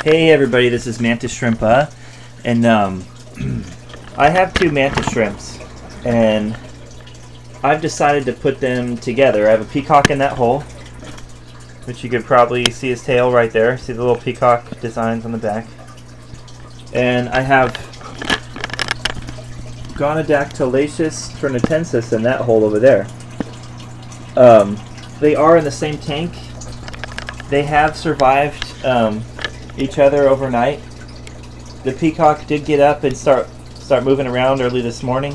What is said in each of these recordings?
Hey everybody, this is Mantis Shrimpa, and I have two mantis shrimps, and I've decided to put them together. I have a peacock in that hole, which you could probably see his tail right there. See the little peacock designs on the back. And I have Gonadactylaceous ternitensis in that hole over there. They are in the same tank. They have survived each other overnight. The peacock did get up and start moving around early this morning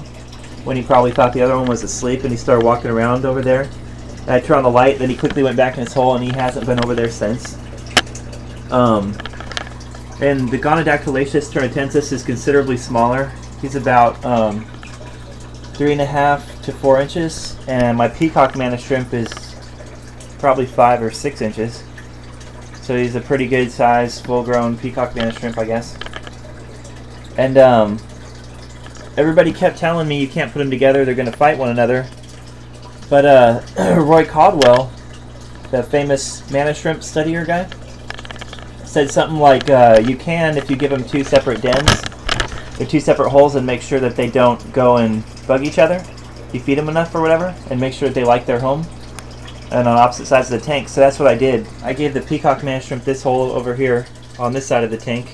when he probably thought the other one was asleep, and he started walking around over there. And I turned on the light, then he quickly went back in his hole, and he hasn't been over there since. And the Gonadactylaceous ternitensis is considerably smaller. He's about 3.5 to 4 inches, and my peacock mantis shrimp is probably 5 or 6 inches. So he's a pretty good size, full-grown peacock mantis shrimp, I guess. And everybody kept telling me you can't put them together, they're going to fight one another. But Roy Caldwell, the famous mantis shrimp studier guy, said something like you can if you give them two separate dens, or two separate holes, and make sure that they don't go and bug each other. You feed them enough or whatever, and make sure that they like their home. And on opposite sides of the tank. So that's what I did. I gave the peacock mantis shrimp this hole over here on this side of the tank.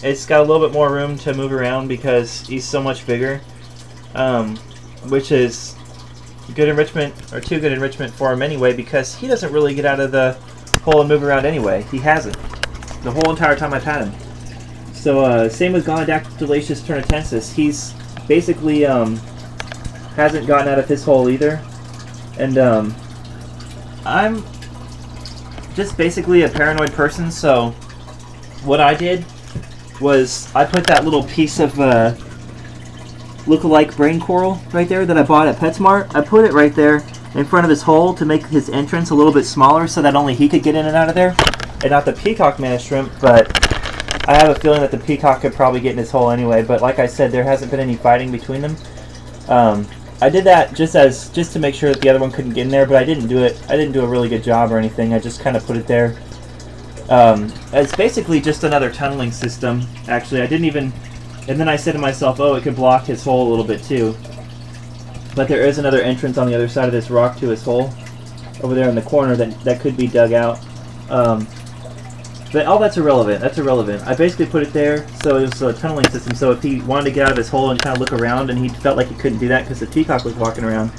It's got a little bit more room to move around because he's so much bigger, which is good enrichment, or too good enrichment for him anyway, because he doesn't really get out of the hole and move around anyway. He hasn't the whole entire time I've had him. So same with Gonadactylaceous ternitensis. He's basically hasn't gotten out of his hole either. And I'm just basically a paranoid person, so what I did was I put that little piece of look-alike brain coral right there that I bought at PetSmart. I put it right there in front of his hole to make his entrance a little bit smaller so that only he could get in and out of there, and not the peacock mantis shrimp. But I have a feeling that the peacock could probably get in his hole anyway, but like I said, there hasn't been any fighting between them. I did that just to make sure that the other one couldn't get in there, but I didn't do it. I didn't do a really good job or anything. I just kind of put it there. It's basically just another tunneling system. Actually, I didn't even. And then I said to myself, "Oh, it could block his hole a little bit too." But there is another entrance on the other side of this rock to his hole, over there in the corner that could be dug out. But all that's irrelevant. That's irrelevant. I basically put it there so it was a tunneling system. So if he wanted to get out of his hole and kind of look around, and he felt like he couldn't do that because the peacock was walking around,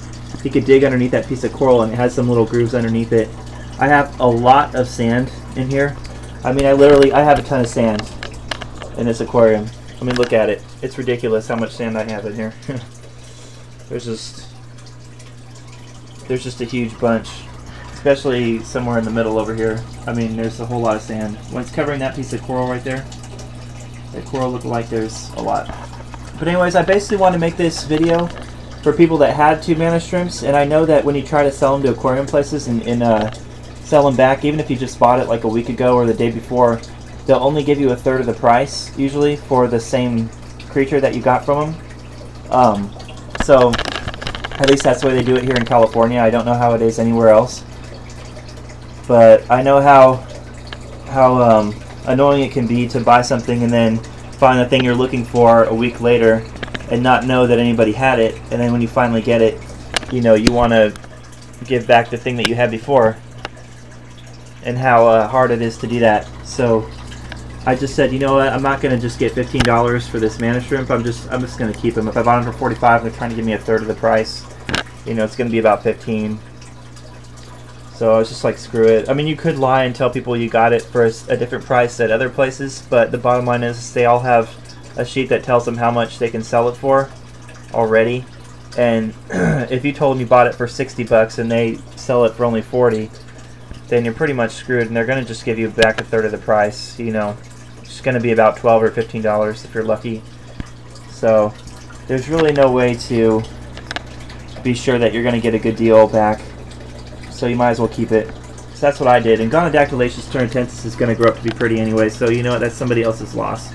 he could dig underneath that piece of coral, and it has some little grooves underneath it. I have a lot of sand in here. I mean, I have a ton of sand in this aquarium. I mean, look at it. It's ridiculous how much sand I have in here. There's just a huge bunch. Especially somewhere in the middle over here. I mean, there's a whole lot of sand. When it's covering that piece of coral right there, that coral look like there's a lot. But anyways, I basically want to make this video for people that had two mantis shrimps, and I know that when you try to sell them to aquarium places and sell them back, even if you just bought it like a week ago or the day before, they'll only give you a third of the price, usually, for the same creature that you got from them. So, at least that's the way they do it here in California. I don't know how it is anywhere else. But I know how annoying it can be to buy something and then find the thing you're looking for a week later and not know that anybody had it. And then when you finally get it, you know, you want to give back the thing that you had before. And how hard it is to do that. So I just said, you know what, I'm not going to just get $15 for this mantis shrimp. I'm just going to keep them. If I bought them for $45, they're trying to give me a third of the price. You know, it's going to be about $15. So I was just like, screw it. I mean, you could lie and tell people you got it for a different price at other places, but the bottom line is they all have a sheet that tells them how much they can sell it for already. And if you told them you bought it for 60 bucks and they sell it for only 40, then you're pretty much screwed, and they're going to just give you back a third of the price. You know, it's going to be about $12 or $15 if you're lucky. So there's really no way to be sure that you're going to get a good deal back. So you might as well keep it. So that's what I did. And Gonadactylaceous ternitensis is going to grow up to be pretty anyway, so you know what, that's somebody else's loss.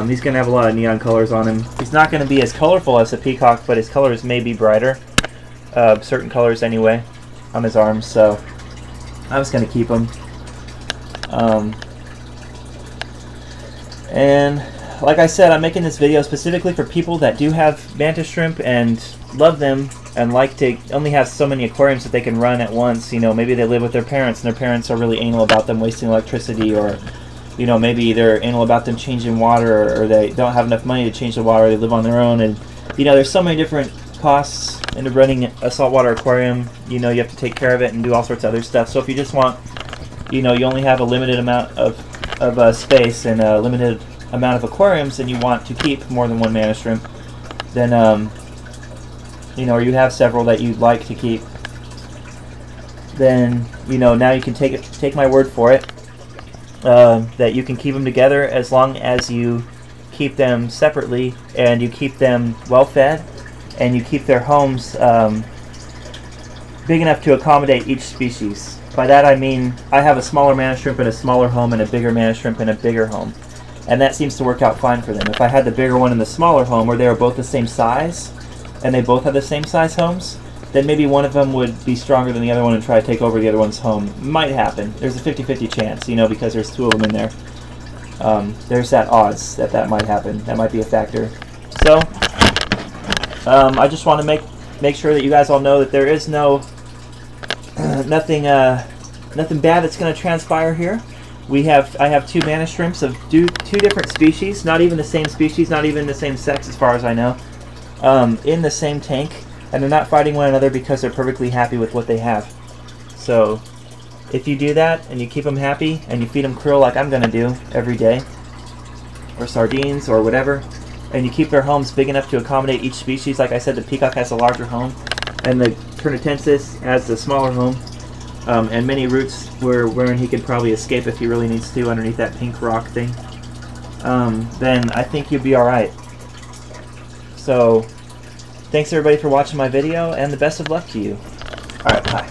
He's going to have a lot of neon colors on him. He's not going to be as colorful as a peacock, but his colors may be brighter. Certain colors anyway on his arms, so I was going to keep him. And like I said, I'm making this video specifically for people that do have mantis shrimp and love them and like to only have so many aquariums that they can run at once. You know, maybe they live with their parents and their parents are really anal about them wasting electricity, or you know, maybe they're anal about them changing water, or they don't have enough money to change the water, they live on their own. And you know, there's so many different costs into running a saltwater aquarium. You know, you have to take care of it and do all sorts of other stuff. So if you just want, you know, you only have a limited amount of space and a limited amount of aquariums, and you want to keep more than one mantis shrimp, then you know, or you have several that you'd like to keep, then you know, now you can take my word for it, that you can keep them together as long as you keep them separately and you keep them well fed and you keep their homes big enough to accommodate each species. By that I mean, I have a smaller mantis shrimp in a smaller home and a bigger mantis shrimp in a bigger home. And that seems to work out fine for them. If I had the bigger one in the smaller home where they were both the same size and they both had the same size homes, then maybe one of them would be stronger than the other one and try to take over the other one's home. Might happen. There's a 50-50 chance, you know, because there's two of them in there. There's that odds that might happen. That might be a factor. So, I just want to make sure that you guys all know that there is nothing bad that's going to transpire here. I have two mantis shrimps of two different species, not even the same species, not even the same sex as far as I know, in the same tank, and they're not fighting one another because they're perfectly happy with what they have. So if you do that and you keep them happy and you feed them krill like I'm going to do every day, or sardines or whatever, and you keep their homes big enough to accommodate each species, like I said, the peacock has a larger home and the Ternitensis has the smaller home, and many roots wherein he could probably escape if he really needs to underneath that pink rock thing, then I think you'll be alright. So thanks everybody for watching my video, and the best of luck to you. Alright, bye.